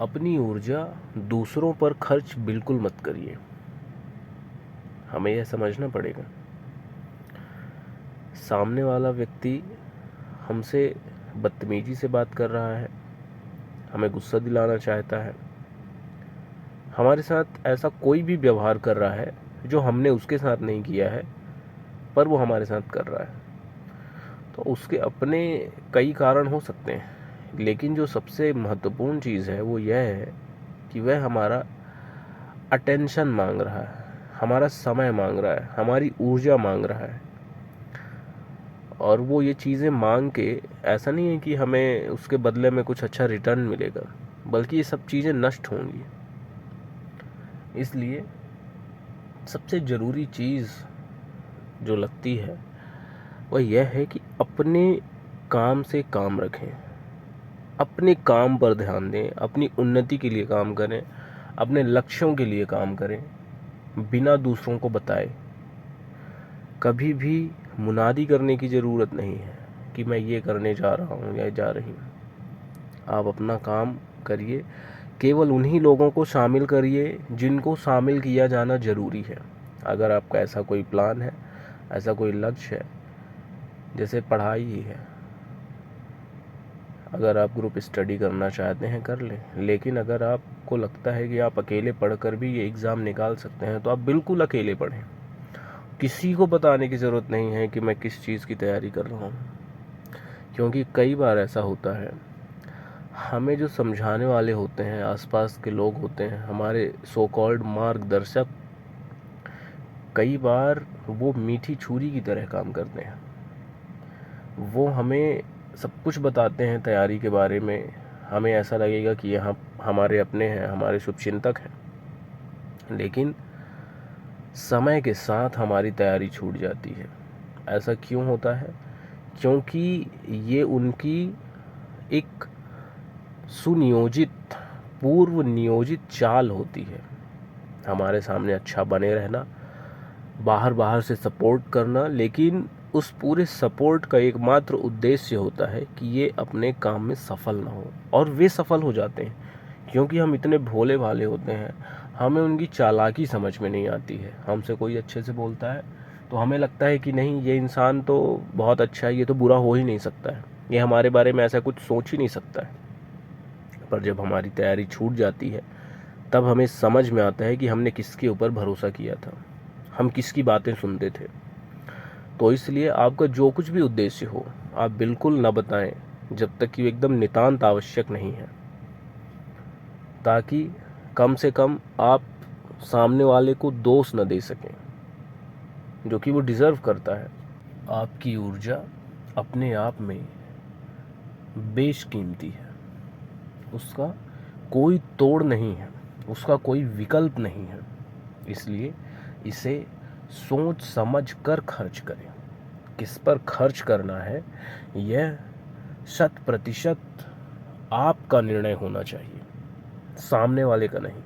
अपनी ऊर्जा दूसरों पर खर्च बिल्कुल मत करिए। हमें यह समझना पड़ेगा, सामने वाला व्यक्ति हमसे बदतमीजी से बात कर रहा है, हमें गुस्सा दिलाना चाहता है, हमारे साथ ऐसा कोई भी व्यवहार कर रहा है जो हमने उसके साथ नहीं किया है पर वो हमारे साथ कर रहा है, तो उसके अपने कई कारण हो सकते हैं, लेकिन जो सबसे महत्वपूर्ण चीज़ है वो यह है कि वह हमारा अटेंशन मांग रहा है, हमारा समय मांग रहा है, हमारी ऊर्जा मांग रहा है। और वो ये चीज़ें मांग के ऐसा नहीं है कि हमें उसके बदले में कुछ अच्छा रिटर्न मिलेगा, बल्कि ये सब चीज़ें नष्ट होंगी। इसलिए सबसे ज़रूरी चीज़ जो लगती है वह यह है कि अपने काम से काम रखें, अपने काम पर ध्यान दें, अपनी उन्नति के लिए काम करें, अपने लक्ष्यों के लिए काम करें, बिना दूसरों को बताए। कभी भी मुनादी करने की ज़रूरत नहीं है कि मैं ये करने जा रहा हूँ या जा रही हूँ। आप अपना काम करिए, केवल उन्हीं लोगों को शामिल करिए जिनको शामिल किया जाना ज़रूरी है। अगर आपका ऐसा कोई प्लान है, ऐसा कोई लक्ष्य है, जैसे पढ़ाई ही है, अगर आप ग्रुप स्टडी करना चाहते हैं कर लें, लेकिन अगर आपको लगता है कि आप अकेले पढ़कर भी ये एग्ज़ाम निकाल सकते हैं तो आप बिल्कुल अकेले पढ़ें। किसी को बताने की ज़रूरत नहीं है कि मैं किस चीज़ की तैयारी कर रहा हूँ, क्योंकि कई बार ऐसा होता है, हमें जो समझाने वाले होते हैं, आसपास के लोग होते हैं, हमारे सो कॉल्ड मार्गदर्शक, कई बार वो मीठी छुरी की तरह काम करते हैं। वो हमें सब कुछ बताते हैं तैयारी के बारे में, हमें ऐसा लगेगा कि यहाँ हमारे अपने हैं, हमारे शुभचिंतक हैं, लेकिन समय के साथ हमारी तैयारी छूट जाती है। ऐसा क्यों होता है? क्योंकि ये उनकी एक सुनियोजित, पूर्व नियोजित चाल होती है। हमारे सामने अच्छा बने रहना, बाहर से सपोर्ट करना, लेकिन उस पूरे सपोर्ट का एकमात्र उद्देश्य होता है कि ये अपने काम में सफल ना हो। और वे सफल हो जाते हैं क्योंकि हम इतने भोले भाले होते हैं, हमें उनकी चालाकी समझ में नहीं आती है। हमसे कोई अच्छे से बोलता है तो हमें लगता है कि नहीं, ये इंसान तो बहुत अच्छा है, ये तो बुरा हो ही नहीं सकता है, ये हमारे बारे में ऐसा कुछ सोच ही नहीं सकता है। पर जब हमारी तैयारी छूट जाती है तब हमें समझ में आता है कि हमने किसके ऊपर भरोसा किया था, हम किसकी बातें सुनते थे। तो इसलिए आपका जो कुछ भी उद्देश्य हो, आप बिल्कुल न बताएं जब तक कि वो एकदम नितांत आवश्यक नहीं है, ताकि कम से कम आप सामने वाले को दोष न दे सकें जो कि वो डिज़र्व करता है। आपकी ऊर्जा अपने आप में बेशकीमती है, उसका कोई तोड़ नहीं है, उसका कोई विकल्प नहीं है। इसलिए इसे सोच समझ कर खर्च करें। किस पर खर्च करना है यह 100% आपका निर्णय होना चाहिए, सामने वाले का नहीं।